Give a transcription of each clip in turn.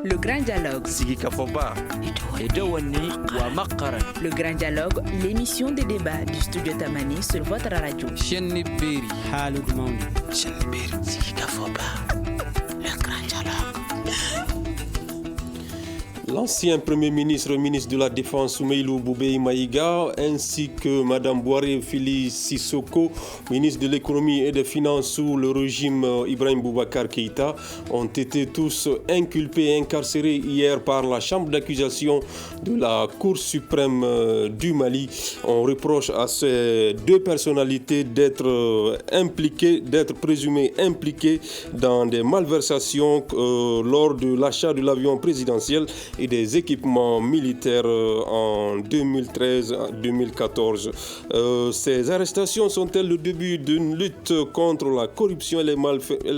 Le grand dialogue. Sigi Kafoba. Edouani wa Makaran. Le grand dialogue, l'émission de débat du studio Tamani sur votre radio. Chenni Beri. Halud Maouli. Chenni Beri. Sigi Kafoba. Le grand dialogue. L'ancien Premier ministre, ministre de la Défense Soumeylou Boubèye Maïga, ainsi que Mme Boiré Fili Sissoko, ministre de l'Économie et des Finances sous le régime Ibrahim Boubacar Keïta, ont été tous inculpés et incarcérés hier par la chambre d'accusation de la Cour suprême du Mali. On reproche à ces deux personnalités d'être présumées impliquées dans des malversations lors de l'achat de l'avion présidentiel et des équipements militaires en 2013-2014. Ces arrestations sont-elles le début d'une lutte contre la corruption et les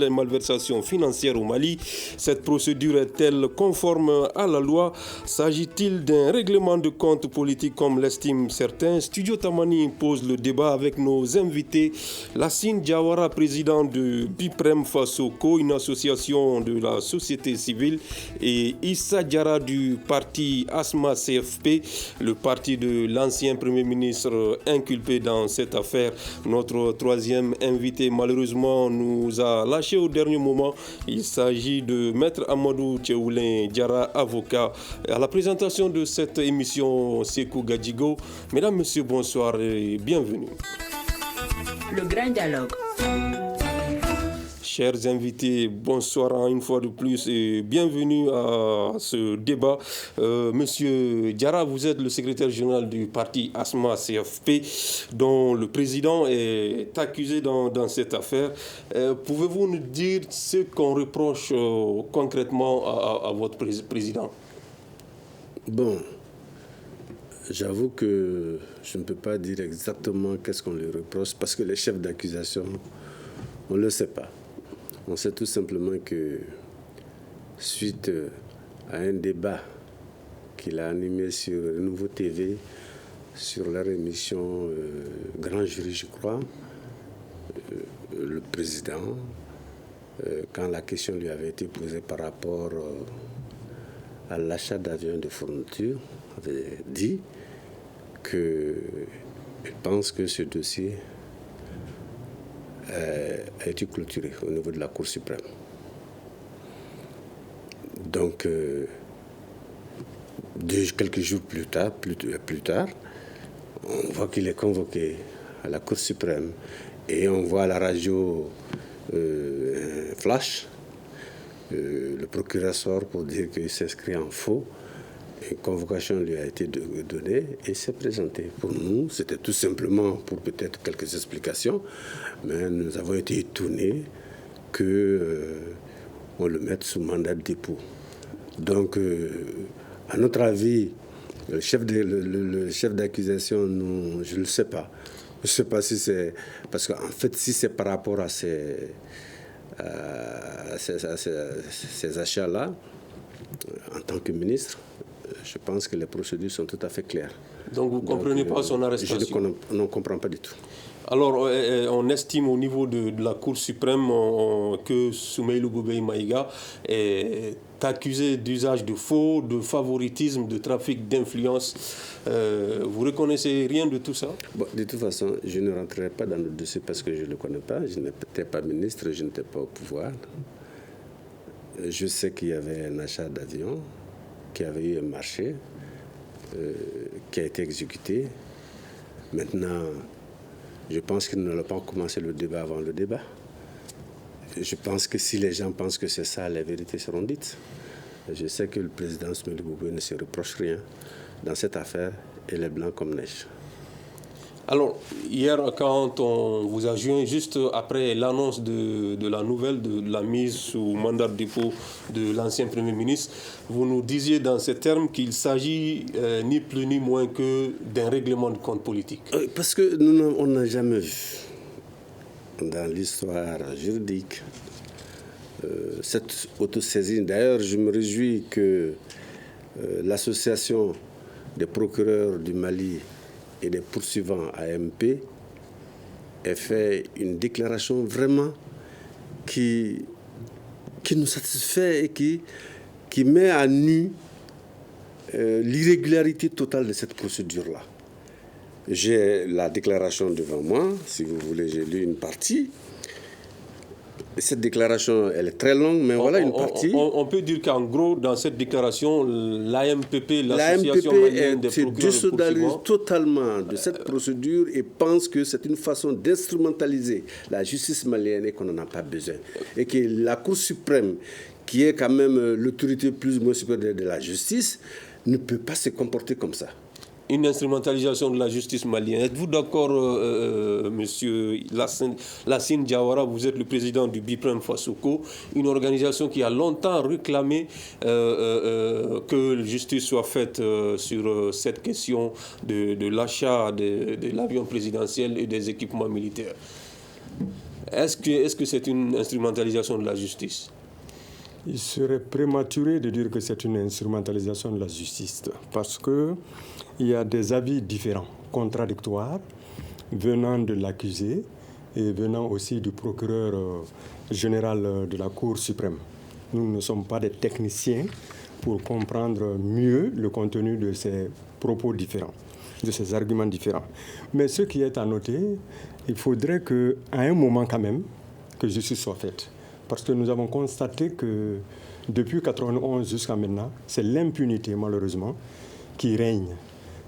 malversations financières au Mali? Cette procédure est-elle conforme à la loi? S'agit-il d'un règlement de compte politique comme l'estiment certains? Studio Tamani pose le débat avec nos invités. Lassine Diawara, président de Biprem Fasoko, une association de la société civile, et Issa Diarra du parti ASMA CFP, le parti de l'ancien Premier ministre inculpé dans cette affaire. Notre troisième invité, malheureusement, nous a lâché au dernier moment. Il s'agit de Maître Amadou Tcheoulin Diarra, avocat. À la présentation de cette émission, Sekou Gadjigo. Mesdames, Messieurs, bonsoir et bienvenue. Le grand dialogue. Chers invités, bonsoir une fois de plus et bienvenue à ce débat. Monsieur Diarra, vous êtes le secrétaire général du parti ASMA CFP, dont le président est accusé dans cette affaire. Pouvez-vous nous dire ce qu'on reproche concrètement à votre président? Bon, j'avoue que je ne peux pas dire exactement qu'est-ce qu'on lui reproche parce que les chefs d'accusation, on ne le sait pas. On sait tout simplement que suite à un débat qu'il a animé sur Nouveau TV, sur leur émission Grand Jury, je crois, le président, quand la question lui avait été posée par rapport à l'achat d'avions de fourniture, avait dit qu'il pense que ce dossier a été clôturé au niveau de la Cour suprême. Donc, quelques jours plus tard, on voit qu'il est convoqué à la Cour suprême et on voit à la radio flash, le procureur sort pour dire qu'il s'inscrit en faux. Une convocation lui a été donnée et s'est présenté. Pour nous, c'était tout simplement pour peut-être quelques explications, mais nous avons été étonnés qu'on le mette sous mandat de dépôt. Donc, à notre avis, le chef d'accusation, je ne le sais pas. Je ne sais pas si c'est... Parce qu'en fait, si c'est par rapport à ces achats-là, en tant que ministre, je pense que les procédures sont tout à fait claires. Donc vous ne comprenez pas son arrestation? Je ne comprends pas du tout. Alors, on estime au niveau de la Cour suprême que Soumeylou Boubèye Maïga est accusé d'usage de faux, de favoritisme, de trafic d'influence. Vous ne reconnaissez rien de tout ça? Bon, de toute façon, je ne rentrerai pas dans le dossier parce que je ne le connais pas. Je n'étais pas ministre, je n'étais pas au pouvoir. Je sais qu'il y avait un achat d'avion, qu'il y avait eu un marché qui a été exécuté. Maintenant, je pense qu'ils n'ont pas commencé le débat avant le débat. Je pense que si les gens pensent que c'est ça, les vérités seront dites. Je sais que le président Soumeylou Boubèye ne se reproche rien dans cette affaire et les blancs comme neige. Alors, hier, quand on vous a joint, juste après l'annonce de la nouvelle de la mise sous mandat de dépôt de l'ancien Premier ministre, vous nous disiez dans ces termes qu'il s'agit ni plus ni moins que d'un règlement de compte politique. Parce que on n'a jamais vu dans l'histoire juridique cette autosaisine. D'ailleurs, je me réjouis que l'association des procureurs du Mali et des poursuivants AMP ait fait une déclaration vraiment qui nous satisfait et qui qui met à nu l'irrégularité totale de cette procédure-là. J'ai la déclaration devant moi, si vous voulez, j'ai lu une partie. Cette déclaration, elle est très longue, mais voilà une partie. On peut dire qu'en gros, dans cette déclaration, l'AMPP, l'Association malienne des procureurs se désolidarise totalement de cette procédure et pense que c'est une façon d'instrumentaliser la justice malienne et qu'on n'en a pas besoin. Et que la Cour suprême, qui est quand même l'autorité plus ou moins supérieure de la justice, ne peut pas se comporter comme ça. Une instrumentalisation de la justice malienne. Êtes-vous d'accord, monsieur Lassine Diawara, vous êtes le président du BIPREM Fasoko, une organisation qui a longtemps réclamé que la justice soit faite sur cette question de l'achat de l'avion présidentiel et des équipements militaires. Est-ce que c'est une instrumentalisation de la justice ? Il serait prématuré de dire que c'est une instrumentalisation de la justice parce qu'il y a des avis différents, contradictoires, venant de l'accusé et venant aussi du procureur général de la Cour suprême. Nous ne sommes pas des techniciens pour comprendre mieux le contenu de ces propos différents, de ces arguments différents. Mais ce qui est à noter, il faudrait qu'à un moment quand même, que justice soit faite. Parce que nous avons constaté que depuis 1991 jusqu'à maintenant, c'est l'impunité malheureusement qui règne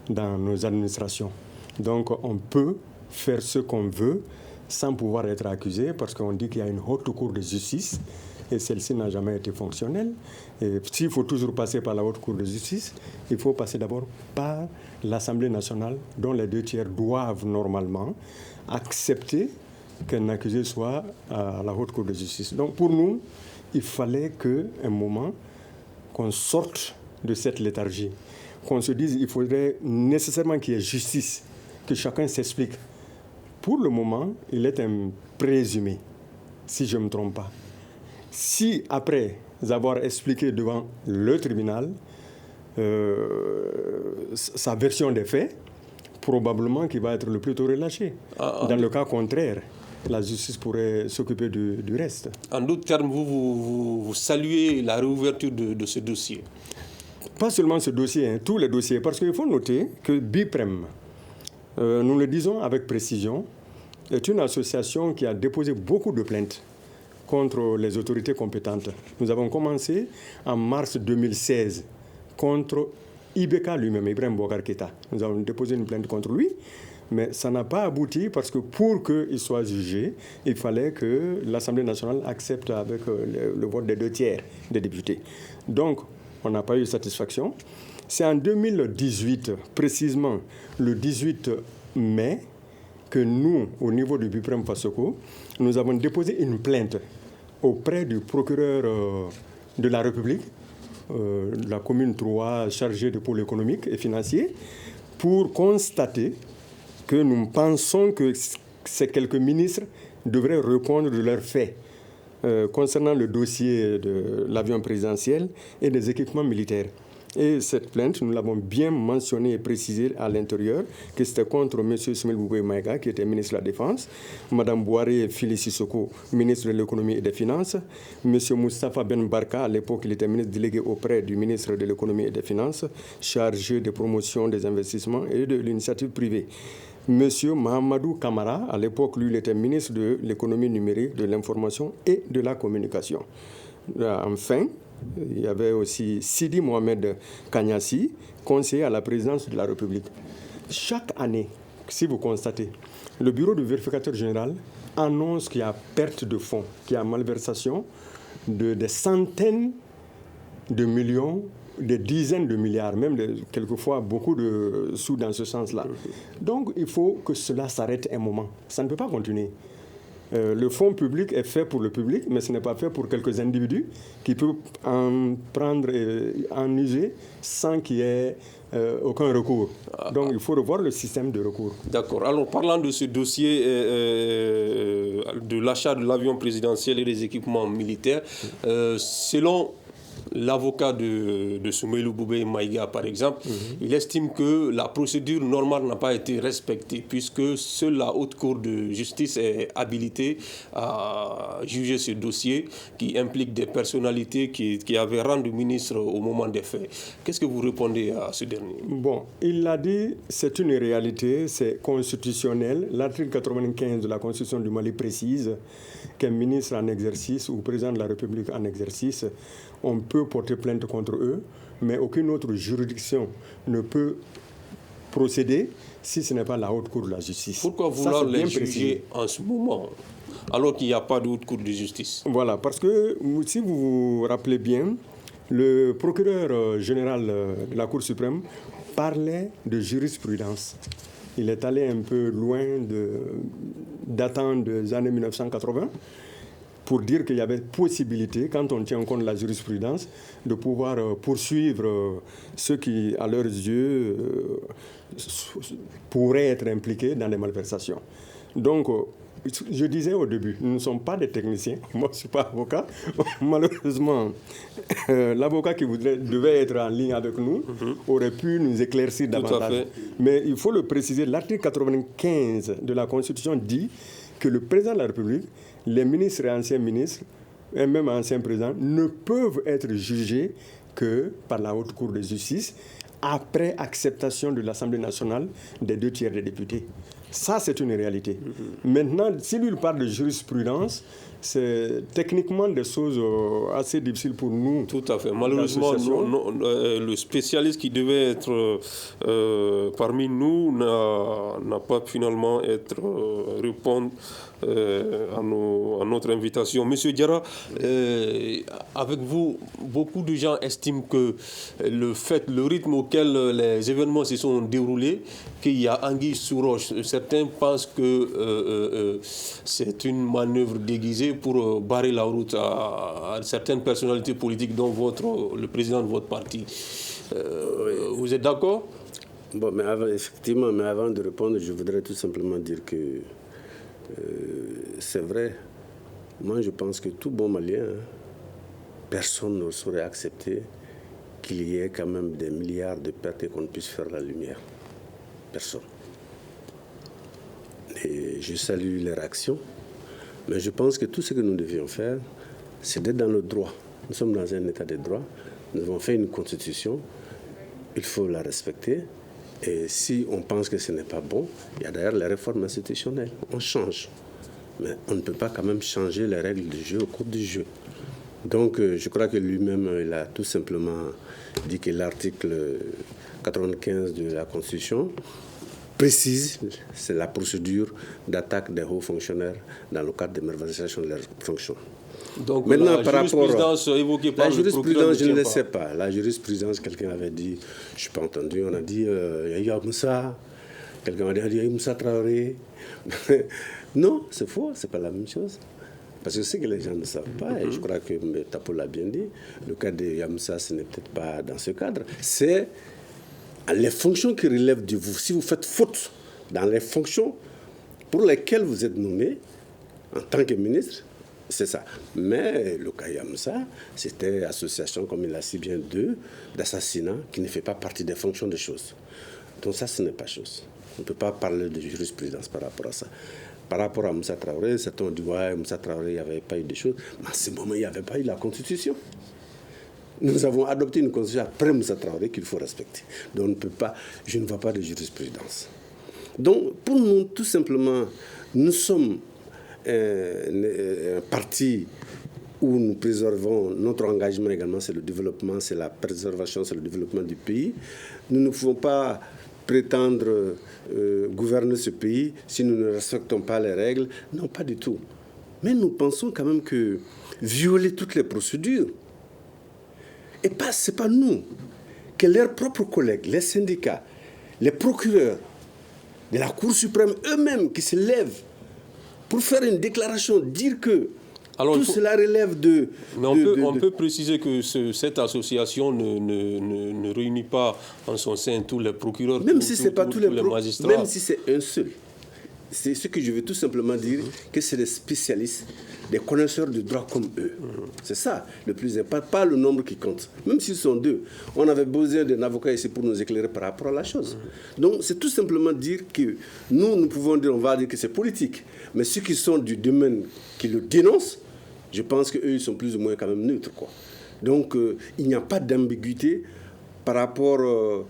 dans nos administrations. Donc on peut faire ce qu'on veut sans pouvoir être accusé parce qu'on dit qu'il y a une haute cour de justice et celle-ci n'a jamais été fonctionnelle. Et s'il faut toujours passer par la haute cour de justice, il faut passer d'abord par l'Assemblée nationale dont les 2/3 doivent normalement accepter qu'un accusé soit à la haute cour de justice. Donc pour nous, il fallait qu'à un moment, qu'on sorte de cette léthargie, qu'on se dise qu'il faudrait nécessairement qu'il y ait justice, que chacun s'explique. Pour le moment, il est un présumé, si je ne me trompe pas. Si après avoir expliqué devant le tribunal sa version des faits, probablement qu'il va être le plus tôt relâché. Dans le cas contraire, la justice pourrait s'occuper du reste. En d'autres termes, vous saluez la réouverture de ce dossier? Pas seulement ce dossier, tous les dossiers. Parce qu'il faut noter que BIPREM, nous le disons avec précision, est une association qui a déposé beaucoup de plaintes contre les autorités compétentes. Nous avons commencé en mars 2016 contre Ibeka lui-même, Ibrahim Boubacar Keïta. Nous avons déposé une plainte contre lui, mais ça n'a pas abouti parce que pour qu'il soit jugé, il fallait que l'Assemblée nationale accepte avec le vote des 2/3 des députés. Donc, on n'a pas eu satisfaction. C'est en 2018, précisément le 18 mai, que nous, au niveau du BIPREM Fasoko, nous avons déposé une plainte auprès du procureur de la République, la commune 3 chargée de pôle économique et financier, pour constater que nous pensons que ces quelques ministres devraient répondre de leurs faits concernant le dossier de l'avion présidentiel et des équipements militaires. Et cette plainte, nous l'avons bien mentionné et précisé à l'intérieur, que c'était contre M. Soumaïla Boubèye Maïga, qui était ministre de la Défense, Mme Bouaré Fili Sissoko, ministre de l'Économie et des Finances, M. Moustapha Ben Barka, à l'époque, il était ministre délégué auprès du ministre de l'Économie et des Finances, chargé de promotion des investissements et de l'initiative privée. M. Mahamadou Kamara, à l'époque, lui, il était ministre de l'Économie numérique, de l'Information et de la Communication. Enfin, il y avait aussi Sidi Mohamed Kanyassi, conseiller à la présidence de la République. Chaque année, si vous constatez, le bureau du vérificateur général annonce qu'il y a perte de fonds, qu'il y a malversation de des centaines de millions, des dizaines de milliards, même quelquefois beaucoup de sous dans ce sens-là. Donc il faut que cela s'arrête un moment. Ça ne peut pas continuer. Le fonds public est fait pour le public, mais ce n'est pas fait pour quelques individus qui peuvent en prendre et en user sans qu'il y ait aucun recours. Donc il faut revoir le système de recours. D'accord. Alors parlant de ce dossier de l'achat de l'avion présidentiel et des équipements militaires, selon l'avocat de Soumaïlou Boubé Maïga, par exemple, il estime que la procédure normale n'a pas été respectée, puisque seule la Haute Cour de justice est habilitée à juger ce dossier qui implique des personnalités qui avaient rendu ministre au moment des faits. Qu'est-ce que vous répondez à ce dernier? Bon, il l'a dit, c'est une réalité, c'est constitutionnel. L'article 95 de la Constitution du Mali précise qu'un ministre en exercice ou président de la République en exercice, on peut porter plainte contre eux, mais aucune autre juridiction ne peut procéder si ce n'est pas la Haute Cour de la justice. Pourquoi vouloir les juger en ce moment, alors qu'il n'y a pas de Haute Cour de justice? Voilà, parce que si vous vous rappelez bien, le procureur général de la Cour suprême parlait de jurisprudence. Il est allé un peu loin datant des années 1980 pour dire qu'il y avait possibilité, quand on tient compte de la jurisprudence, de pouvoir poursuivre ceux qui, à leurs yeux, pourraient être impliqués dans des malversations. Donc, je disais au début, nous ne sommes pas des techniciens. Moi, je ne suis pas avocat. Malheureusement, l'avocat qui devait être en ligne avec nous aurait pu nous éclaircir davantage. Mais il faut le préciser, l'article 95 de la Constitution dit que le président de la République, les ministres et anciens ministres, et même anciens présidents, ne peuvent être jugés que par la Haute Cour de justice après acceptation de l'Assemblée nationale des 2 tiers des députés. Ça, c'est une réalité. Maintenant, si lui parle de jurisprudence, c'est techniquement des choses assez difficiles pour nous. Tout à fait. Malheureusement, le spécialiste qui devait être parmi nous n'a pas finalement répondre à notre invitation. Monsieur Diarra, avec vous, beaucoup de gens estiment que le rythme auquel les événements se sont déroulés, qu'il y a anguille sous roche. Certains pensent que c'est une manœuvre déguisée pour barrer la route à certaines personnalités politiques, dont le président de votre parti. Vous êtes d'accord? Bon, mais effectivement, mais avant de répondre, je voudrais tout simplement dire que c'est vrai. Moi, je pense que tout bon Malien, personne ne saurait accepter qu'il y ait quand même des milliards de pertes et qu'on ne puisse faire la lumière. Personne. Et je salue les réactions, mais je pense que tout ce que nous devions faire, c'est d'être dans le droit. Nous sommes dans un état de droit, nous avons fait une constitution, il faut la respecter. Et si on pense que ce n'est pas bon, il y a d'ailleurs les réformes institutionnelles. On change. Mais on ne peut pas quand même changer les règles du jeu au cours du jeu. Donc je crois que lui-même, il a tout simplement dit que l'article 95 de la Constitution précise, c'est la procédure d'attaque des hauts fonctionnaires dans le cadre de malversation de leurs fonctions. Donc maintenant, la jurisprudence évoquée par le procureur, je ne le sais pas. La jurisprudence, quelqu'un avait dit, je n'ai pas entendu, on a dit Yaya Moussa, quelqu'un a dit Yaya Moussa Traoré. Non, c'est faux, ce n'est pas la même chose. Parce que c'est que les gens ne savent pas, et je crois que M. Tapo l'a bien dit, le cas de Yamoussa, ce n'est peut-être pas dans ce cadre. C'est les fonctions qui relèvent de vous. Si vous faites faute dans les fonctions pour lesquelles vous êtes nommé en tant que ministre, c'est ça. Mais le cas Yamoussa, c'était association, comme il a si bien dit, d'assassinat qui ne fait pas partie des fonctions des choses. Donc ça, ce n'est pas chose. On ne peut pas parler de jurisprudence par rapport à ça. Par rapport à Moussa Traoré, certains ont dit ouais, Moussa Traoré, il n'y avait pas eu de choses. Mais à ce moment, il n'y avait pas eu la Constitution. Nous avons adopté une Constitution après Moussa Traoré qu'il faut respecter. Donc on ne peut pas, je ne vois pas de jurisprudence. Donc pour nous, tout simplement, nous sommes un parti où nous préservons notre engagement également, c'est le développement, c'est la préservation, c'est le développement du pays. Nous ne pouvons pas prétendre gouverner ce pays si nous ne respectons pas les règles. Non, pas du tout. Mais nous pensons quand même que violer toutes les procédures, et ce n'est pas nous, que leurs propres collègues, les syndicats, les procureurs de la Cour suprême eux-mêmes qui se lèvent pour faire une déclaration, dire que tout cela relève de... Mais on peut préciser que cette association ne réunit pas en son sein tous les procureurs, même si ce n'est pas tous les magistrats. Même si c'est un seul. C'est ce que je veux tout simplement dire, que c'est des spécialistes des connaisseurs du droit comme eux. C'est ça le plus important, pas le nombre qui compte. Même s'ils sont 2, on avait besoin d'un avocat ici pour nous éclairer par rapport à la chose. Donc c'est tout simplement dire que nous pouvons dire, on va dire que c'est politique. Mais ceux qui sont du domaine qui le dénoncent, je pense qu'eux, ils sont plus ou moins quand même neutres, quoi. Donc il n'y a pas d'ambiguïté par rapport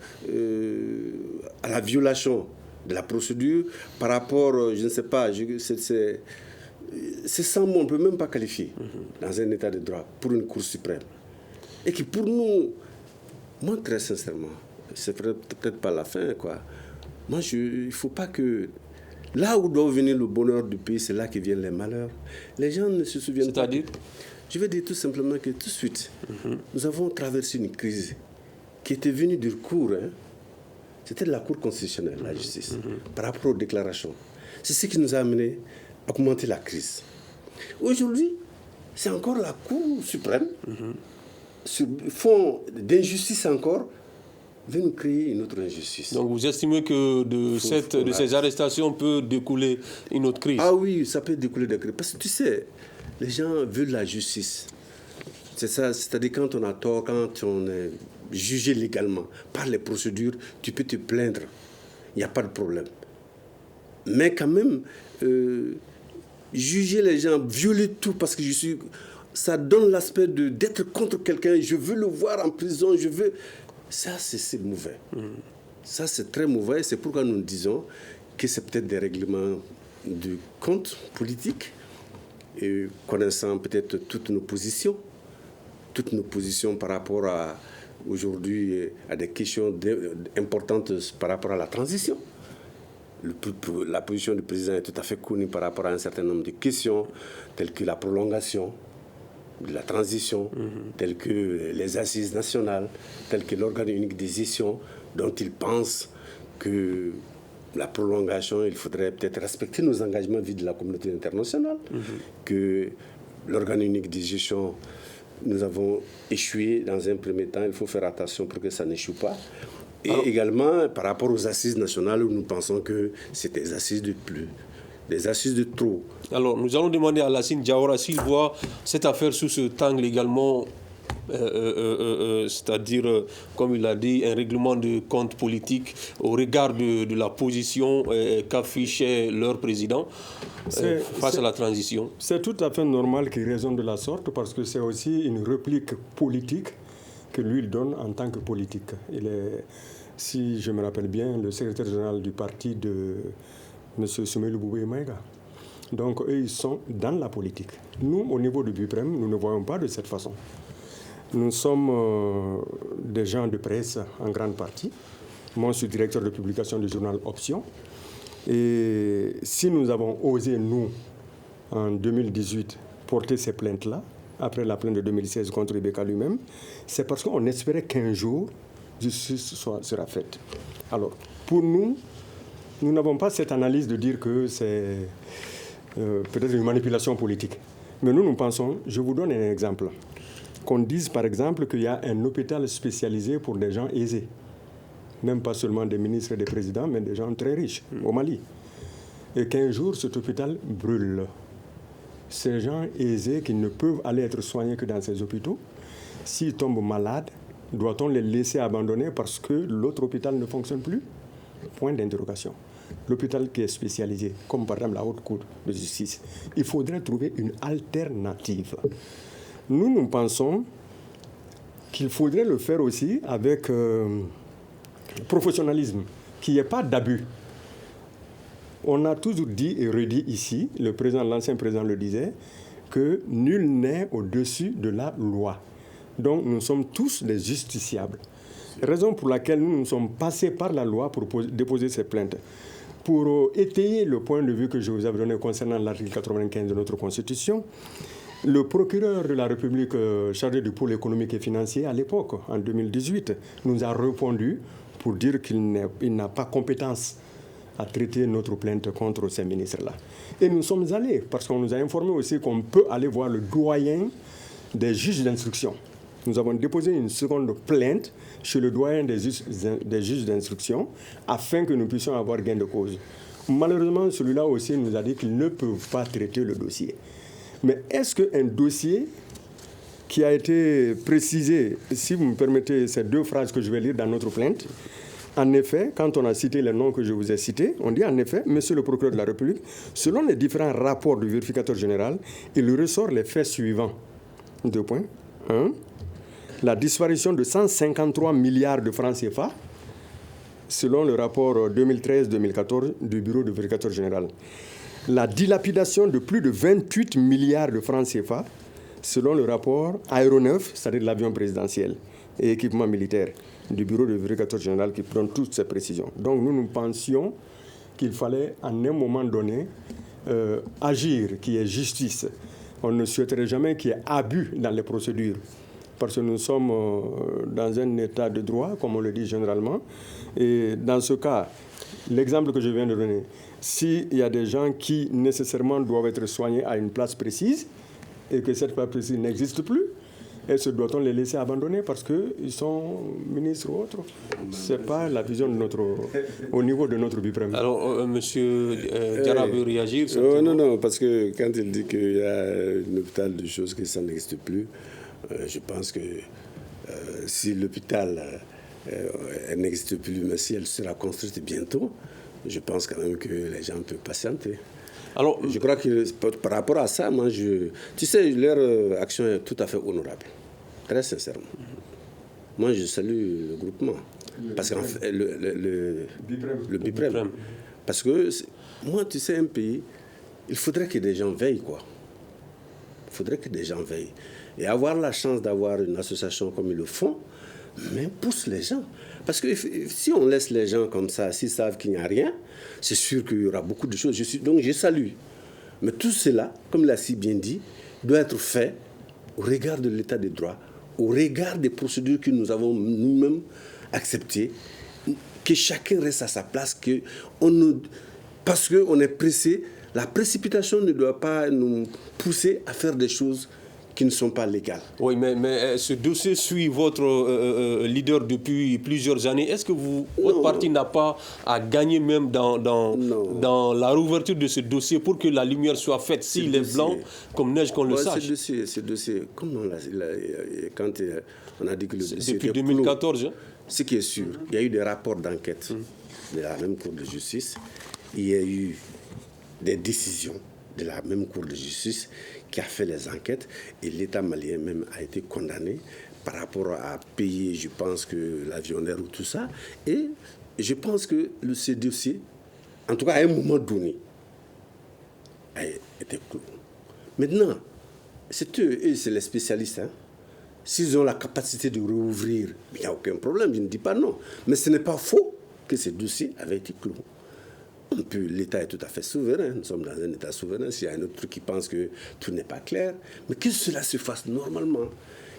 à la violation de la procédure, par rapport, je ne sais pas, c'est sans mot, on ne peut même pas qualifier dans un état de droit pour une Cour suprême. Et qui pour nous, moi très sincèrement, c'est peut-être pas la fin, quoi. Moi, il ne faut pas que... Là où doit venir le bonheur du pays, c'est là que viennent les malheurs. Les gens ne se souviennent pas. C'est-à-dire ? Je vais dire tout simplement que tout de suite, nous avons traversé une crise qui était venue du cours. C'était de la Cour constitutionnelle, la justice, par rapport aux déclarations. C'est ce qui nous a amené à augmenter la crise. Aujourd'hui, c'est encore la Cour suprême, sur fond d'injustice encore, veut nous créer une autre injustice. Donc vous estimez que de ces arrestations peut découler une autre crise? Ah oui, ça peut découler de crise. Parce que tu sais, les gens veulent la justice. C'est ça, c'est-à-dire quand on a tort, quand on est jugé légalement par les procédures, tu peux te plaindre. Il n'y a pas de problème. Mais quand même, juger les gens, violer tout parce que ça donne l'aspect d'être contre quelqu'un. Je veux le voir en prison, je veux... Ça, c'est mauvais. Ça, c'est très mauvais. C'est pourquoi nous disons que c'est peut-être des règlements de compte politique, et connaissant peut-être toutes nos positions par rapport à, aujourd'hui, à des questions importantes par rapport à la transition. La position du président est tout à fait connue par rapport à un certain nombre de questions, telles que la prolongation de la transition, telles que les assises nationales, telles que l'organe unique des gestions, dont il pense que la prolongation, il faudrait peut-être respecter nos engagements vis de la communauté internationale, que l'organe unique des gestions, nous avons échoué dans un premier temps, il faut faire attention pour que ça n'échoue pas. Et également, par rapport aux assises nationales, où nous pensons que c'est des assises de plus, des assises de trop. Alors, nous allons demander à Lassine Diawara s'il voit cette affaire sous cet angle également, c'est-à-dire, comme il a dit, un règlement de compte politique au regard de la position qu'affichait leur président face à la transition. C'est tout à fait normal qu'il raisonne de la sorte parce que c'est aussi une réplique politique que lui donne en tant que politique. Il est, si je me rappelle bien, le secrétaire général du parti de M. Soumaïla Bouboué Maïga. Donc, eux, ils sont dans la politique. Nous, au niveau du BUPREM, nous ne voyons pas de cette façon. Nous sommes des gens de presse en grande partie. Moi, je suis directeur de publication du journal Option. Et si nous avons osé, nous, en 2018, porter ces plaintes-là, après la plainte de 2016 contre Ibeka lui-même, c'est parce qu'on espérait qu'un jour, justice sera faite. Alors, pour nous, nous n'avons pas cette analyse de dire que c'est peut-être une manipulation politique. Mais nous pensons, je vous donne un exemple, qu'on dise par exemple qu'il y a un hôpital spécialisé pour des gens aisés. Même pas seulement des ministres et des présidents, mais des gens très riches au Mali. Et qu'un jour, cet hôpital brûle. Ces gens aisés qui ne peuvent aller être soignés que dans ces hôpitaux, s'ils tombent malades, doit-on les laisser abandonner parce que l'autre hôpital ne fonctionne plus? Point d'interrogation. L'hôpital qui est spécialisé, comme par exemple la Haute Cour de justice, il faudrait trouver une alternative. Nous pensons qu'il faudrait le faire aussi avec professionnalisme, qu'il n'y ait pas d'abus. On a toujours dit et redit ici, l'ancien président le disait, que nul n'est au-dessus de la loi. Donc nous sommes tous des justiciables. Raison pour laquelle nous sommes passés par la loi pour déposer ces plaintes. Pour étayer le point de vue que je vous avais donné concernant l'article 95 de notre Constitution, le procureur de la République chargé du pôle économique et financier à l'époque, en 2018, nous a répondu pour dire qu'il n'a pas compétence à traiter notre plainte contre ces ministres-là. Et nous sommes allés, parce qu'on nous a informé aussi qu'on peut aller voir le doyen des juges d'instruction. Nous avons déposé une seconde plainte chez le doyen des juges d'instruction afin que nous puissions avoir gain de cause. Malheureusement, celui-là aussi nous a dit qu'ils ne peuvent pas traiter le dossier. Mais est-ce qu'un dossier qui a été précisé, si vous me permettez ces 2 phrases que je vais lire dans notre plainte, en effet, quand on a cité les noms que je vous ai cités, on dit en effet, Monsieur le procureur de la République, selon les différents rapports du vérificateur général, il ressort les faits suivants. 2 points. 1. La disparition de 153 milliards de francs CFA, selon le rapport 2013-2014 du bureau du vérificateur général. La dilapidation de plus de 28 milliards de francs CFA, selon le rapport aéronef, c'est-à-dire l'avion présidentiel et équipement militaire du bureau du vérificateur général qui donne toutes ces précisions. Donc nous pensions qu'il fallait à un moment donné agir, qu'il y ait justice. On ne souhaiterait jamais qu'il y ait abus dans les procédures parce que nous sommes dans un état de droit, comme on le dit généralement. Et dans ce cas, l'exemple que je viens de donner, s'il y a des gens qui nécessairement doivent être soignés à une place précise, et que cette place précise n'existe plus, est-ce que doit-on les laisser abandonner parce qu'ils sont ministres ou autres? Ce n'est pas la vision de au niveau de notre BIPREM. Alors, monsieur Diarra veut réagir? Non, parce que quand il dit qu'il y a un hôpital de choses que ça n'existe plus, je pense que si l'hôpital n'existe plus, mais si elle sera construite bientôt, je pense quand même que les gens peuvent patienter. Alors, je crois que par rapport à ça, moi, tu sais, leur action est tout à fait honorable, très sincèrement. Moi, je salue le groupement, parce qu'en fait, le BIPREM. Parce que, moi, tu sais, un pays, il faudrait que des gens veillent, quoi. Il faudrait que des gens veillent. Et avoir la chance d'avoir une association comme ils le font, mais pousse les gens. Parce que si on laisse les gens comme ça, s'ils savent qu'il n'y a rien, c'est sûr qu'il y aura beaucoup de choses. Donc je salue. Mais tout cela, comme l'a si bien dit, doit être fait au regard de l'état des droits, au regard des procédures que nous avons nous-mêmes acceptées, que chacun reste à sa place, parce qu'on est pressé. La précipitation ne doit pas nous pousser à faire des choses qui ne sont pas légales. Oui, mais ce dossier suit votre leader depuis plusieurs années. Est-ce que votre parti n'a pas à gagner même dans la réouverture de ce dossier pour que la lumière soit faite s'il est blanc comme neige qu'on le sache? Ce dossier, comme quand on a dit que le dossier depuis 2014. Clos, ce qui est sûr, il y a eu des rapports d'enquête de la même Cour de justice. Il y a eu des décisions de la même Cour de justice qui a fait les enquêtes et l'État malien même a été condamné par rapport à payer, je pense, que l'avionnaire ou tout ça. Et je pense que ce dossier, en tout cas à un moment donné, a été clos. Maintenant, c'est eux, et c'est les spécialistes. S'ils ont la capacité de rouvrir, il n'y a aucun problème, je ne dis pas non. Mais ce n'est pas faux que ce dossier avait été clos. L'État est tout à fait souverain, nous sommes dans un État souverain. S'il y a un autre qui pense que tout n'est pas clair, mais que cela se fasse normalement,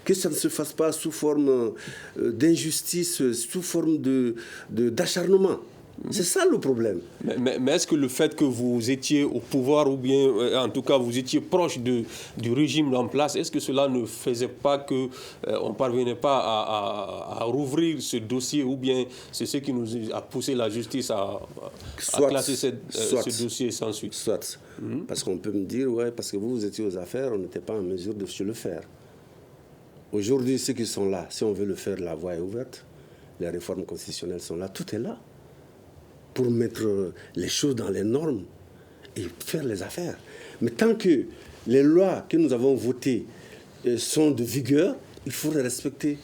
que ça ne se fasse pas sous forme d'injustice, sous forme d'acharnement. C'est ça le problème. Mais est-ce que le fait que vous étiez au pouvoir, ou bien en tout cas vous étiez proche du régime en place, est-ce que cela ne faisait pas qu'on ne parvenait pas à rouvrir ce dossier, ou bien c'est ce qui nous a poussé la justice à classer ce dossier sans suite? Soit. Parce qu'on peut me dire, ouais, parce que vous étiez aux affaires, on n'était pas en mesure de le faire. Aujourd'hui, ceux qui sont là, si on veut le faire, la voie est ouverte. Les réformes constitutionnelles sont là, tout est là pour mettre les choses dans les normes et faire les affaires. Mais tant que les lois que nous avons votées sont de vigueur, il faut les respecter.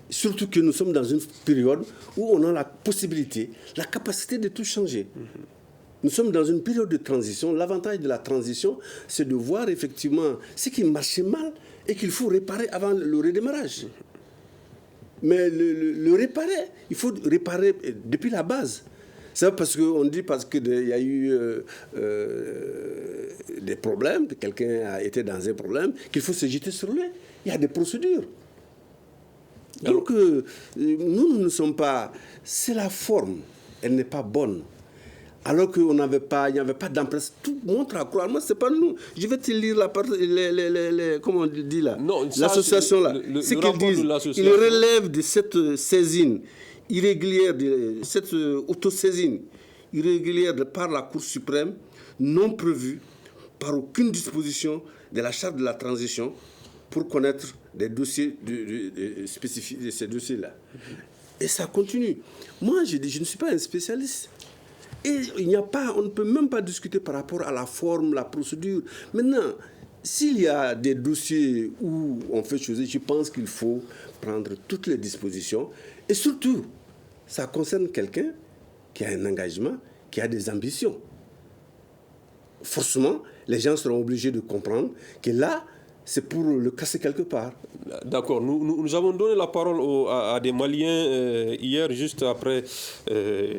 Surtout que nous sommes dans une période où on a la possibilité, la capacité de tout changer. Nous sommes dans une période de transition. L'avantage de la transition, c'est de voir effectivement ce qui marchait mal et qu'il faut réparer avant le redémarrage. Mais le réparer, il faut réparer depuis la base. C'est parce qu'on dit qu'il y a eu des problèmes, que quelqu'un a été dans un problème, qu'il faut se jeter sur lui. Il y a des procédures. Donc, nous ne sommes pas... C'est la forme, elle n'est pas bonne. Alors qu'il n'y avait pas d'empresse. Tout montre à croire. Moi, ce n'est pas nous. Je vais te lire comment on dit là. L'association là. Ce qu'ils disent, ils relèvent de cette saisine irrégulière, de cette autosaisine irrégulière par la Cour suprême, non prévue par aucune disposition de la charte de la transition pour connaître des dossiers spécifiques de ces dossiers-là. Et ça continue. Moi, je ne suis pas un spécialiste. Et on ne peut même pas discuter par rapport à la forme, la procédure. Maintenant, s'il y a des dossiers où on fait choses, je pense qu'il faut prendre toutes les dispositions. Et surtout, ça concerne quelqu'un qui a un engagement, qui a des ambitions. Forcément, les gens seront obligés de comprendre que là, c'est pour le casser quelque part. D'accord. Nous avons donné la parole à des Maliens hier, juste après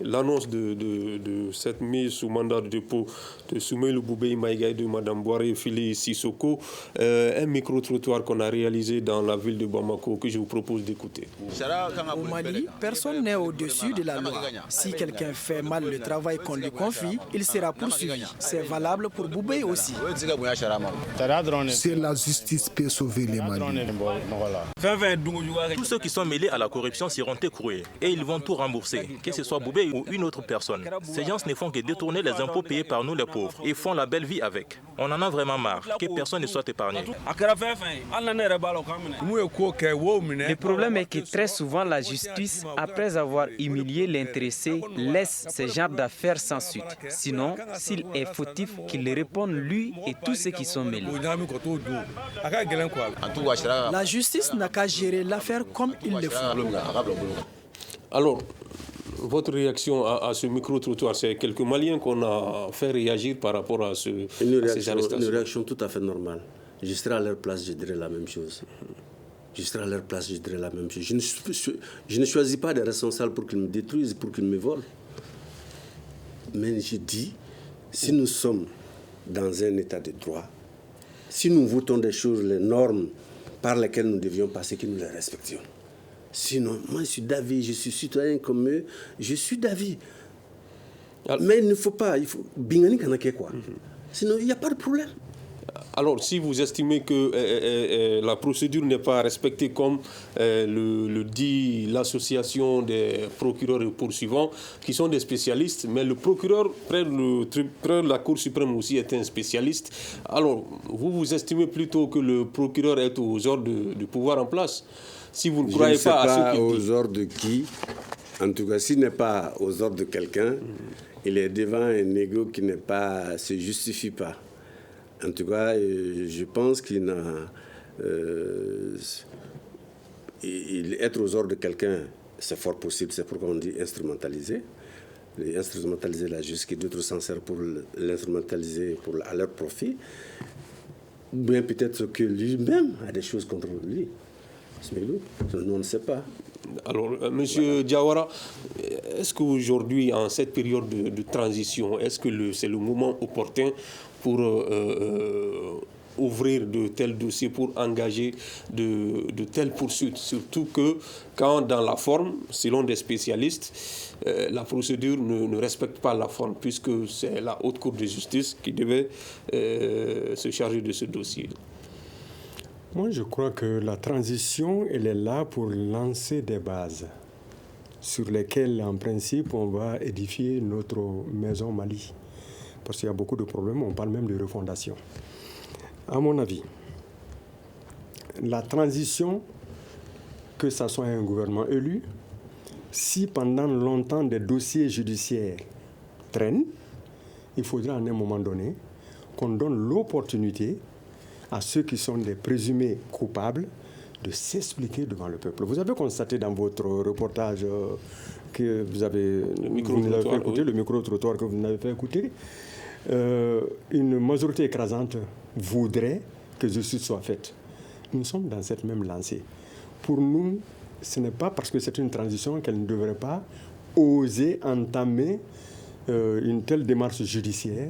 l'annonce de cette mise sous mandat de dépôt de Soumaïlou Boubèye Maïga et de Mme Boiré Fili Sissoko. Un micro-trottoir qu'on a réalisé dans la ville de Bamako que je vous propose d'écouter. Au Mali, personne n'est au-dessus de la loi. Si quelqu'un fait mal le travail qu'on lui confie, il sera poursuivi. C'est valable pour Boubèye aussi. C'est la justice peut sauver les Maliens. Tous ceux qui sont mêlés à la corruption seront écroués et ils vont tout rembourser, que ce soit Boubèye ou une autre personne. Ces gens ne font que détourner les impôts payés par nous les pauvres et font la belle vie avec. On en a vraiment marre, que personne ne soit épargné. Le problème est que très souvent la justice, après avoir humilié l'intéressé, laisse ce genre d'affaires sans suite. Sinon, s'il est fautif, qu'il réponde lui et tous ceux qui sont mêlés. La justice n'a qu'à gérer l'affaire comme il le faut. Alors, votre réaction à ce micro-trottoir, c'est quelques Maliens qu'on a fait réagir par rapport à ces arrestations. Une réaction tout à fait normale. Je serais à leur place, je dirais la même chose. Je ne choisis pas des responsables pour qu'ils me détruisent, pour qu'ils me volent. Mais je dis, si nous sommes dans un état de droit, si nous votons des choses, les normes par lesquelles nous devions passer, que nous les respections. Sinon, moi je suis d'avis, je suis citoyen comme eux, je suis d'avis. Mais il ne faut pas, bingani kanake quoi. Sinon, il n'y a pas de problème. Alors, si vous estimez que la procédure n'est pas respectée comme le dit l'association des procureurs et poursuivants, qui sont des spécialistes, mais le procureur près de la Cour suprême aussi est un spécialiste, alors vous estimez plutôt que le procureur est aux ordres du pouvoir en place? Si vous ne croyez pas à ce qu'il dit. Aux ordres de qui? En tout cas, s'il n'est pas aux ordres de quelqu'un, il est devant un ego qui ne se justifie pas. En tout cas, je pense qu'il être aux ordres de quelqu'un, c'est fort possible. C'est pourquoi on dit instrumentaliser. Instrumentaliser la justice, d'autres s'en servent pour l'instrumentaliser à leur profit. Ou bien peut-être que lui-même a des choses contre lui. Nous, on ne sait pas. Alors, M. Diawara, est-ce qu'aujourd'hui, en cette période de transition, est-ce que c'est le moment opportun pour ouvrir de tels dossiers, pour engager de telles poursuites? Surtout que quand dans la forme, selon des spécialistes, la procédure ne respecte pas la forme, puisque c'est la Haute Cour de justice qui devait se charger de ce dossier. Moi, je crois que la transition, elle est là pour lancer des bases sur lesquelles, en principe, on va édifier notre maison Mali. Parce qu'il y a beaucoup de problèmes, on parle même de refondation. À mon avis, la transition, que ce soit un gouvernement élu, si pendant longtemps des dossiers judiciaires traînent, il faudra à un moment donné qu'on donne l'opportunité à ceux qui sont des présumés coupables de s'expliquer devant le peuple. Vous avez constaté dans votre reportage que vous avez écouté, le micro-trottoir que vous n'avez pas écouté, une majorité écrasante voudrait que justice soit faite. Nous sommes dans cette même lancée. Pour nous, ce n'est pas parce que c'est une transition qu'elle ne devrait pas oser entamer une telle démarche judiciaire,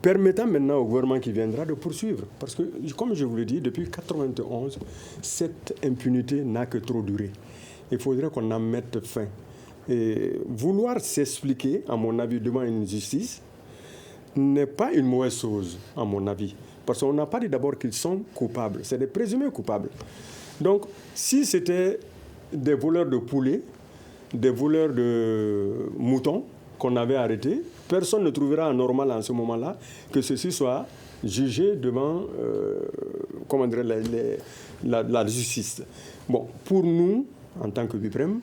permettant maintenant au gouvernement qui viendra de poursuivre. Parce que, comme je vous l'ai dit, depuis 1991, cette impunité n'a que trop duré. Il faudrait qu'on en mette fin. Et vouloir s'expliquer, à mon avis, devant une justice, n'est pas une mauvaise chose, à mon avis. Parce qu'on n'a pas dit d'abord qu'ils sont coupables. C'est des présumés coupables. Donc, si c'était des voleurs de poulets, des voleurs de moutons qu'on avait arrêtés, personne ne trouvera anormal en ce moment-là que ceux-ci soient jugés devant la justice. Bon, pour nous, en tant que BIPREM,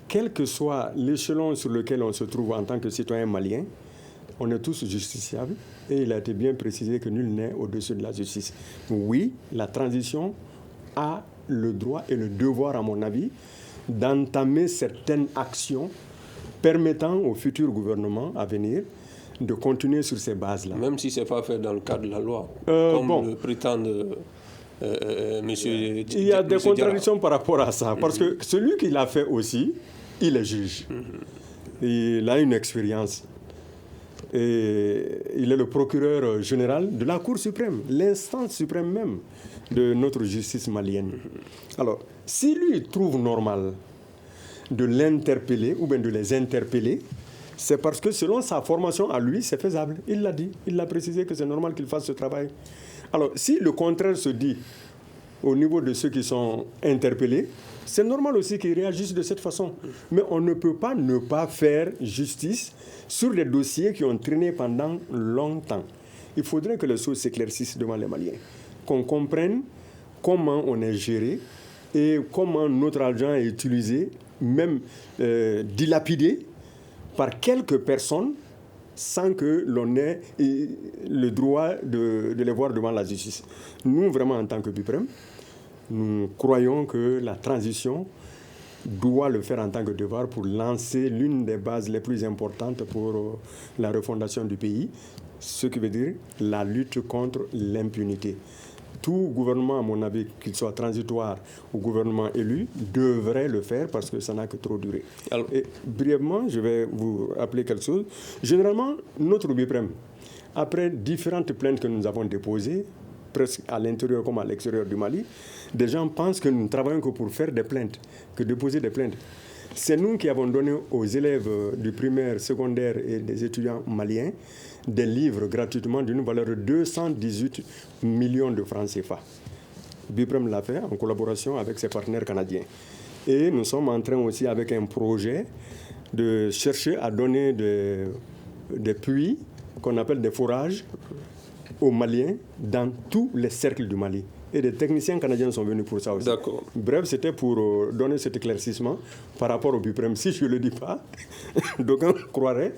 quel que soit l'échelon sur lequel on se trouve en tant que citoyen malien, on est tous justiciables et il a été bien précisé que nul n'est au-dessus de la justice. Oui, la transition a le droit et le devoir, à mon avis, d'entamer certaines actions permettant au futur gouvernement à venir de continuer sur ces bases-là. Même si ce n'est pas fait dans le cadre de la loi, comme le prétendent monsieur... Il y a des contradictions par rapport à ça, parce que celui qui l'a fait aussi, il est juge. Il a une expérience. Et il est le procureur général de la Cour suprême, l'instance suprême même de notre justice malienne. Alors, si lui trouve normal de l'interpeller ou bien de les interpeller, c'est parce que selon sa formation à lui, c'est faisable. Il l'a dit, il l'a précisé que c'est normal qu'il fasse ce travail. Alors, si le contraire se dit au niveau de ceux qui sont interpellés, c'est normal aussi qu'ils réagissent de cette façon. Mais on ne peut pas ne pas faire justice sur des dossiers qui ont traîné pendant longtemps. Il faudrait que les choses s'éclaircissent devant les Maliens, qu'on comprenne comment on est géré et comment notre argent est utilisé, même dilapidé par quelques personnes sans que l'on ait le droit de les voir devant la justice. Nous, vraiment, en tant que BIPREM, nous croyons que la transition doit le faire en tant que devoir pour lancer l'une des bases les plus importantes pour la refondation du pays, ce qui veut dire la lutte contre l'impunité. Tout gouvernement, à mon avis, qu'il soit transitoire ou gouvernement élu, devrait le faire parce que ça n'a que trop duré. Alors, et brièvement, je vais vous rappeler quelque chose. Généralement, notre BIPREM, après différentes plaintes que nous avons déposées, presque à l'intérieur comme à l'extérieur du Mali, des gens pensent que nous ne travaillons que pour faire des plaintes, que déposer des plaintes. C'est nous qui avons donné aux élèves du primaire, secondaire et des étudiants maliens des livres gratuitement d'une valeur de 218 millions de francs CFA. BIPREM l'a fait en collaboration avec ses partenaires canadiens. Et nous sommes en train aussi, avec un projet, de chercher à donner des puits qu'on appelle des forages aux Maliens dans tous les cercles du Mali. Et des techniciens canadiens sont venus pour ça aussi. D'accord. Bref, c'était pour donner cet éclaircissement par rapport au BIPREM. Si je ne le dis pas, d'aucuns croiraient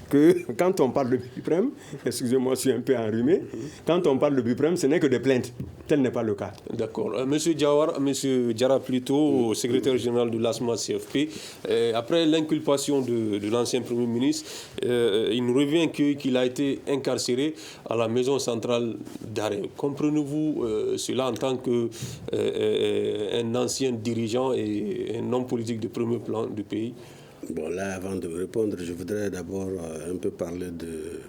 que quand on parle de BIPREM, excusez-moi, je suis un peu enrhumé, quand on parle de BIPREM, ce n'est que des plaintes. Tel n'est pas le cas. D'accord. Monsieur Diarra plutôt, secrétaire général de l'ASMA-CFP, après l'inculpation de l'ancien Premier ministre, il nous revient qu'il a été incarcéré à la maison centrale d'arrêt. Comprenez-vous cela en tant qu'un ancien dirigeant et un homme politique de premier plan du pays? Bon, là, avant de répondre, je voudrais d'abord un peu parler de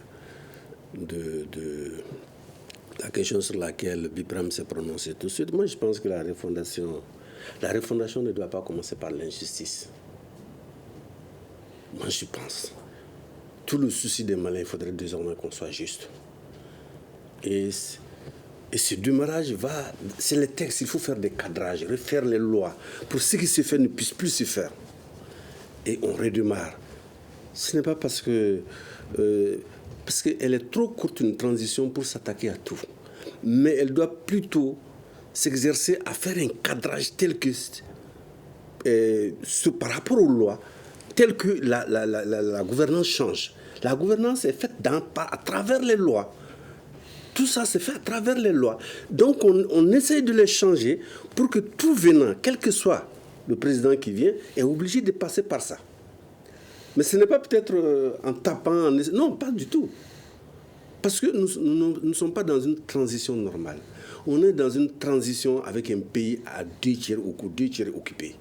la question sur laquelle BIPREM s'est prononcé tout de suite. Moi, je pense que la refondation ne doit pas commencer par l'injustice. Moi, je pense. Tout le souci des Maliens, il faudrait désormais qu'on soit juste. Et ce démarrage c'est les textes, il faut faire des cadrages, refaire les lois pour ce qui se fait ne puisse plus se faire. Et on redémarre. Ce n'est pas parce qu'elle est trop courte une transition pour s'attaquer à tout. Mais elle doit plutôt s'exercer à faire un cadrage tel que, par rapport aux lois, tel que la gouvernance change. La gouvernance est faite à travers les lois. Tout ça c'est fait à travers les lois. Donc on essaye de les changer pour que tout venant, quel que soit le président qui vient, est obligé de passer par ça. Mais ce n'est pas peut-être en tapant... Non, pas du tout. Parce que nous ne sommes pas dans une transition normale. On est dans une transition avec un pays à 2 tiers occupé.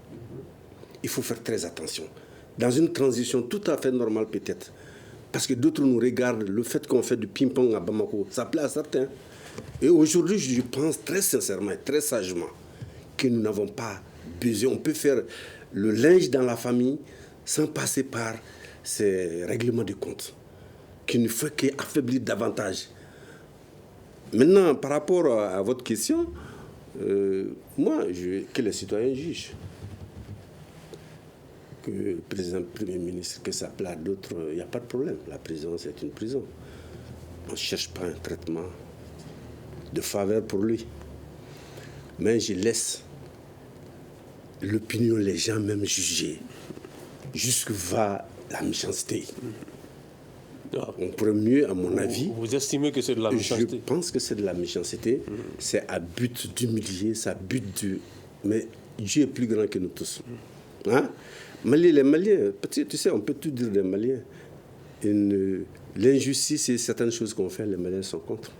Il faut faire très attention. Dans une transition tout à fait normale peut-être. Parce que d'autres nous regardent, le fait qu'on fait du ping-pong à Bamako, ça plaît à certains. Et aujourd'hui, je pense très sincèrement et très sagement que nous n'avons pas besoin. On peut faire le linge dans la famille sans passer par ces règlements de compte qui ne fait qu'affaiblir davantage. Maintenant, par rapport à votre question, moi, que les citoyens jugent. Que le président, le Premier ministre, que ça plaît à d'autres, il n'y a pas de problème. La prison, c'est une prison. On ne cherche pas un traitement de faveur pour lui. Mais je laisse l'opinion, les gens même juger jusqu'où va la méchanceté. On pourrait mieux, à mon avis... Vous estimez que c'est de la méchanceté? Je pense que c'est de la méchanceté. C'est à but d'humilier, c'est à but de... Mais Dieu est plus grand que nous tous. Hein? Les Maliens, tu sais, on peut tout dire des Maliens. L'injustice et certaines choses qu'on fait, les Maliens sont contre.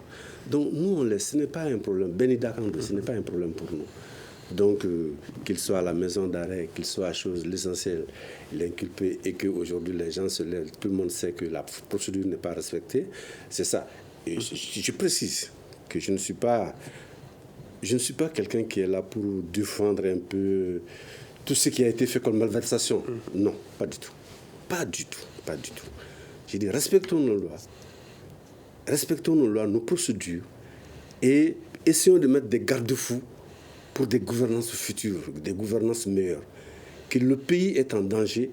Donc nous, on laisse. Ce n'est pas un problème. Benida Kandé, ce n'est pas un problème pour nous. Donc, qu'il soit à la maison d'arrêt, qu'il soit à chose, l'essentiel, il est inculpé et qu'aujourd'hui les gens se lèvent, tout le monde sait que la procédure n'est pas respectée, c'est ça. Et je précise que je ne suis pas quelqu'un qui est là pour défendre un peu tout ce qui a été fait comme malversation. Non, pas du tout. Pas du tout, pas du tout. J'ai dit, respectons nos lois, nos procédures et essayons de mettre des garde-fous pour des gouvernances futures, des gouvernances meilleures. Que le pays est en danger,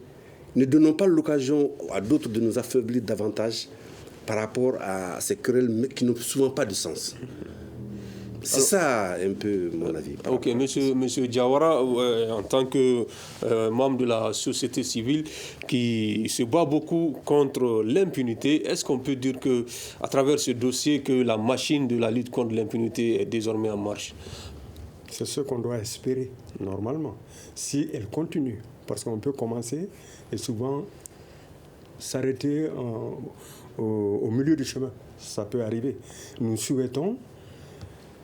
ne donnons pas l'occasion à d'autres de nous affaiblir davantage par rapport à ces querelles qui n'ont souvent pas de sens. C'est ça un peu mon avis. Ok, monsieur Diawara, en tant que membre de la société civile qui se bat beaucoup contre l'impunité, est-ce qu'on peut dire que, à travers ce dossier, que la machine de la lutte contre l'impunité est désormais en marche? C'est ce qu'on doit espérer, normalement, si elle continue. Parce qu'on peut commencer et souvent s'arrêter au milieu du chemin. Ça peut arriver. Nous souhaitons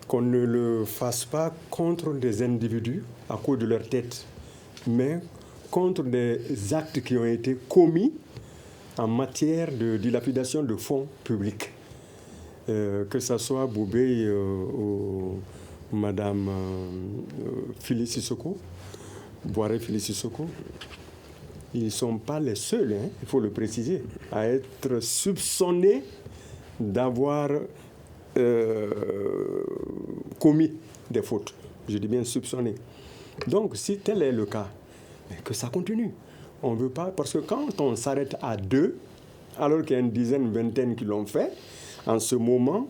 qu'on ne le fasse pas contre des individus à cause de leur tête, mais contre des actes qui ont été commis en matière de dilapidation de fonds publics. Que ce soit Boubé ou Madame Félix Sissoko, Boiré Félix Sissoko, ils ne sont pas les seuls, hein, il faut le préciser, à être soupçonnés d'avoir commis des fautes. Je dis bien soupçonnés. Donc, si tel est le cas, que ça continue. On ne veut pas, parce que quand on s'arrête à 2, alors qu'il y a une dizaine, une vingtaine qui l'ont fait, en ce moment,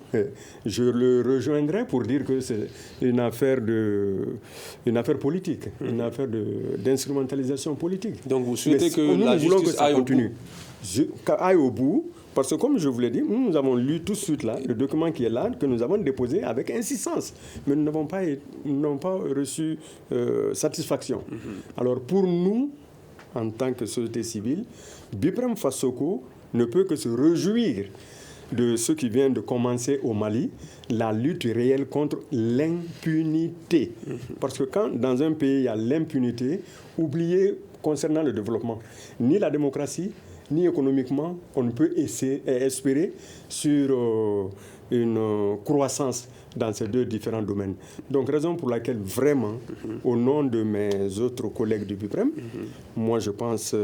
je le rejoindrai pour dire que c'est une affaire politique, une affaire d'instrumentalisation politique. Donc vous souhaitez que la justice aille au bout, parce que comme je vous l'ai dit, nous avons lu tout de suite là, le document qui est là, que nous avons déposé avec insistance, mais nous n'avons pas reçu satisfaction. Alors pour nous, en tant que société civile, Biprem Fassoko ne peut que se réjouir de ce qui vient de commencer au Mali, la lutte réelle contre l'impunité. Parce que quand dans un pays il y a l'impunité, oubliez concernant le développement, ni la démocratie, ni économiquement, on ne peut espérer sur une croissance dans ces deux différents domaines. Donc, raison pour laquelle, vraiment, au nom de mes autres collègues du BIPREM, moi, je pense,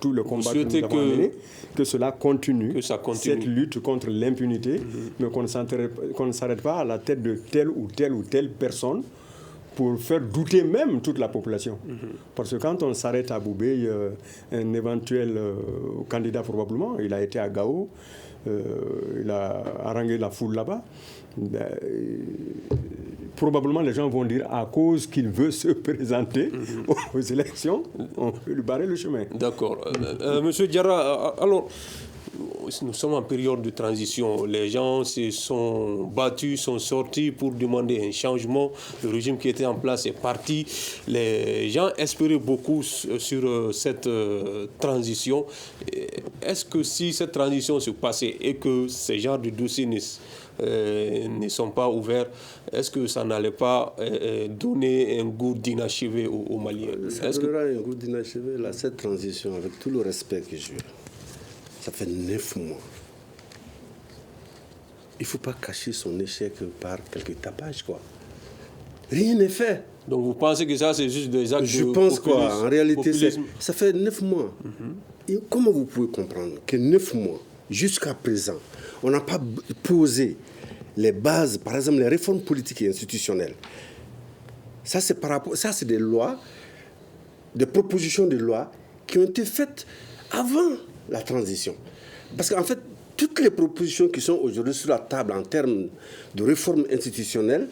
tout le combat que nous avons mené, que cela continue, cette lutte contre l'impunité, mais qu'on ne s'arrête pas à la tête de telle ou telle personne pour faire douter même toute la population. Parce que quand on s'arrête à Boubé, un éventuel candidat probablement, il a été à Gao, il a harangué la foule là-bas, probablement les gens vont dire à cause qu'il veut se présenter aux élections, on peut lui barrer le chemin. D'accord. Monsieur Diarra, alors, nous sommes en période de transition. Les gens se sont battus, sont sortis pour demander un changement. Le régime qui était en place est parti. Les gens espéraient beaucoup sur cette transition. Est-ce que si cette transition se passait et que ces genres de dossiers ne sont pas ouverts, est-ce que ça n'allait pas donner un goût d'inachevé aux Maliens? Ça donnera un goût d'inachevé, cette transition, avec tout le respect que j'ai. Ça fait 9 mois. Il ne faut pas cacher son échec par quelques tapages, quoi. Rien n'est fait. Donc vous pensez que ça, c'est juste des actes Je pense quoi. En réalité, ça fait 9 mois. Et comment vous pouvez comprendre que 9 mois, jusqu'à présent, on n'a pas posé les bases, par exemple, les réformes politiques et institutionnelles. Ça, c'est des lois, des propositions de loi qui ont été faites avant la transition. Parce qu'en fait, toutes les propositions qui sont aujourd'hui sur la table en termes de réforme institutionnelle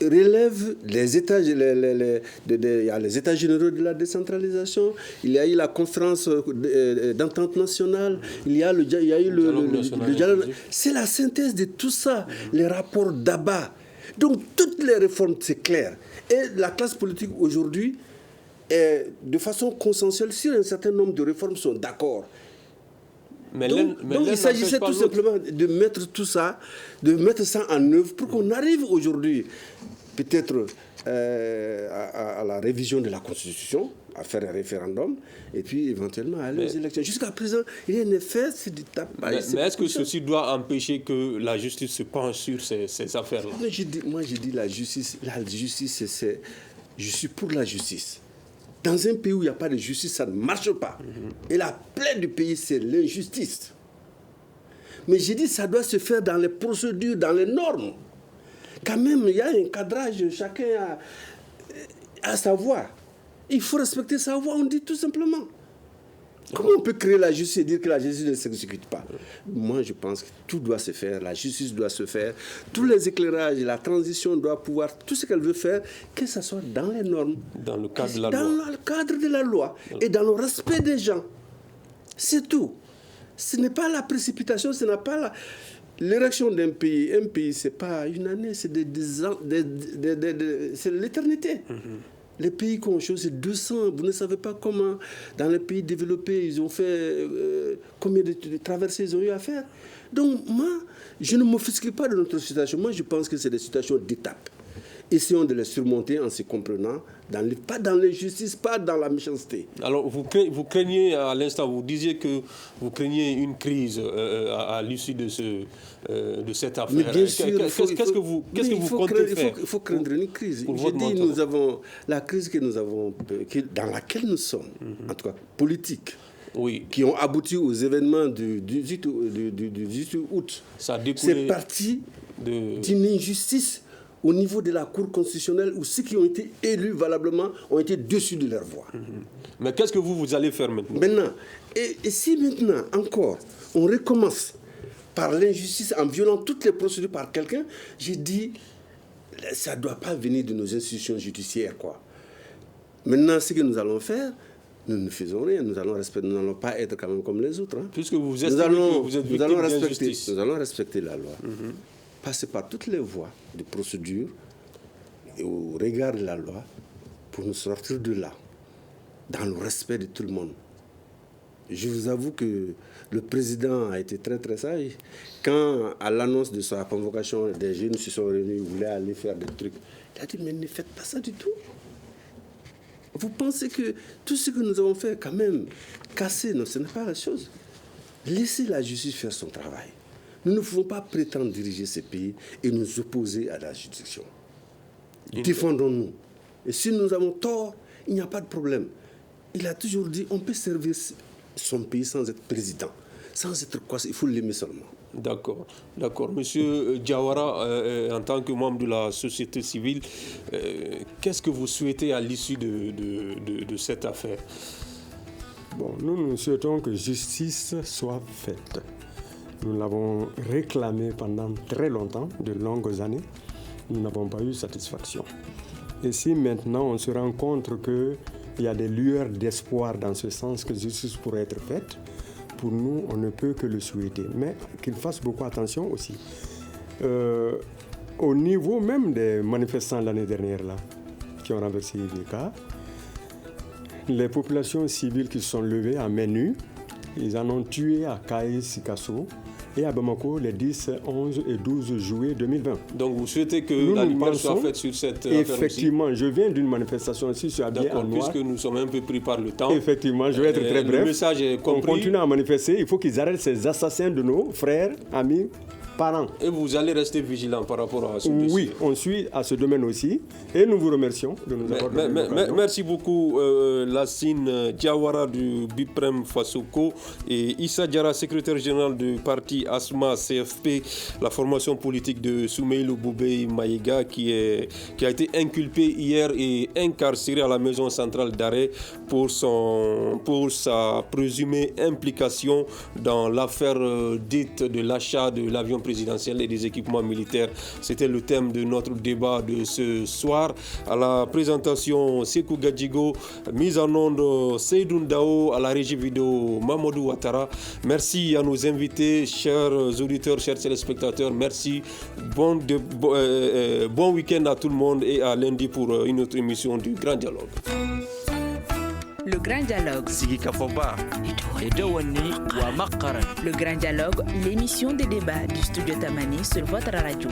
relèvent les états, il y a les états généraux de la décentralisation, il y a eu la conférence d'entente nationale, il y a eu le dialogue. C'est la synthèse de tout ça, les rapports d'Abat. Donc toutes les réformes, c'est clair. Et la classe politique aujourd'hui, de façon consensuelle, sur un certain nombre de réformes, sont d'accord. Donc il s'agissait tout simplement de mettre tout ça, de mettre ça en œuvre pour qu'on arrive aujourd'hui peut-être à la révision de la Constitution, à faire un référendum, et puis éventuellement à aller aux élections. Jusqu'à présent, rien n'est fait, c'est du tape. Mais est-ce que ceci doit empêcher que la justice se penche sur ces affaires-là? Moi, je dis la justice, c'est... Je suis pour la justice. Dans un pays où il n'y a pas de justice, ça ne marche pas. Et la plaie du pays, c'est l'injustice. Mais j'ai dit ça doit se faire dans les procédures, dans les normes. Quand même, il y a un cadrage, chacun a sa voix. Il faut respecter sa voix, on dit tout simplement. Comment on peut créer la justice et dire que la justice ne s'exécute pas? Moi, je pense que tout doit se faire, la justice doit se faire, tous les éclairages, la transition doit pouvoir, tout ce qu'elle veut faire, que ce soit dans les normes, dans le cadre de la loi. Dans le cadre de la loi et dans le respect des gens. C'est tout. Ce n'est pas la précipitation, ce n'est pas l'érection d'un pays. Un pays, ce n'est pas une année, c'est c'est l'éternité. Les pays qui ont chose, c'est 200. Vous ne savez pas comment, dans les pays développés, ils ont fait combien de traversées ils ont eu à faire. Donc, moi, je ne m'offusque pas de notre situation. Moi, je pense que c'est des situations d'étape. Essayons de les surmonter en se comprenant, pas dans l'injustice, pas dans la méchanceté. Alors, vous craignez, à l'instant, vous disiez que vous craignez une crise à l'issue de cette affaire. Mais bien sûr, qu'est-ce que vous comptez faire? Il faut craindre une crise. J'ai dit, la crise dans laquelle nous sommes, en tout cas politique, qui ont abouti aux événements du 18 août, c'est parti d'une injustice au niveau de la Cour constitutionnelle où ceux qui ont été élus valablement ont été déçus de leur voix. Mais qu'est-ce que vous allez faire maintenant? Et si maintenant, encore, on recommence par l'injustice en violant toutes les procédures par quelqu'un, j'ai dit, ça ne doit pas venir de nos institutions judiciaires, quoi. Maintenant, ce que nous allons faire, nous ne faisons rien, nous n'allons pas être quand même comme les autres. Puisque vous estimez que vous êtes victime d'injustice. Nous allons respecter la loi. Passer par toutes les voies de procédure et au regard de la loi pour nous sortir de là, dans le respect de tout le monde. Je vous avoue que le président a été très très sage. Quand, à l'annonce de sa convocation, des jeunes se sont réunis, ils voulaient aller faire des trucs. Il a dit, mais ne faites pas ça du tout. Vous pensez que tout ce que nous avons fait, quand même, casser, non, ce n'est pas la chose. Laissez la justice faire son travail. Nous ne pouvons pas prétendre diriger ce pays et nous opposer à la juridiction. Défendons-nous. Et si nous avons tort, il n'y a pas de problème. Il a toujours dit on peut servir son pays sans être président. Sans être quoi, il faut l'aimer seulement. D'accord. Monsieur Diawara, en tant que membre de la société civile, qu'est-ce que vous souhaitez à l'issue de cette affaire? Nous souhaitons que justice soit faite. Nous l'avons réclamé pendant très longtemps, de longues années. Nous n'avons pas eu satisfaction. Et si maintenant on se rend compte qu'il y a des lueurs d'espoir dans ce sens que justice pourrait être faite, pour nous, on ne peut que le souhaiter. Mais qu'il fasse beaucoup attention aussi. Au niveau même des manifestants l'année dernière, là, qui ont renversé les cas, les populations civiles qui se sont levées à main nue, ils en ont tué à Kaï, Sikasso et à Bamako les 10, 11 et 12 juillet 2020. Donc vous souhaitez que la lumière soit faite sur cette affaire aussi? Effectivement, je viens d'une manifestation aussi, je suis habillé en noir. Puisque nous sommes un peu pris par le temps. Effectivement, je vais être très bref. Le message est compris. On continue à manifester, il faut qu'ils arrêtent ces assassins de nos frères, amis, par an. Et vous allez rester vigilant par rapport à ce dossier? Oui, on suit à ce domaine aussi. Et nous vous remercions de nous avoir donné l'occasion. Merci beaucoup, Lassine Diawara du Biprem Fasoko et Issa Diarra, secrétaire général du parti ASMA CFP, la formation politique de Soumeïlou Boubei Maïga, qui a été inculpé hier et incarcéré à la maison centrale d'arrêt pour sa présumée implication dans l'affaire dite de l'achat de l'avion présidentiel et des équipements militaires. C'était le thème de notre débat de ce soir. À la présentation, Sekou Gadjigo, mise en onde Seydou Ndao, à la régie vidéo Mamadou Ouattara. Merci à nos invités, chers auditeurs, chers téléspectateurs. Merci. Bon week-end à tout le monde et à lundi pour une autre émission du Grand Dialogue. Le Grand Dialogue. Le Grand Dialogue, l'émission des débats du studio Tamani sur votre radio.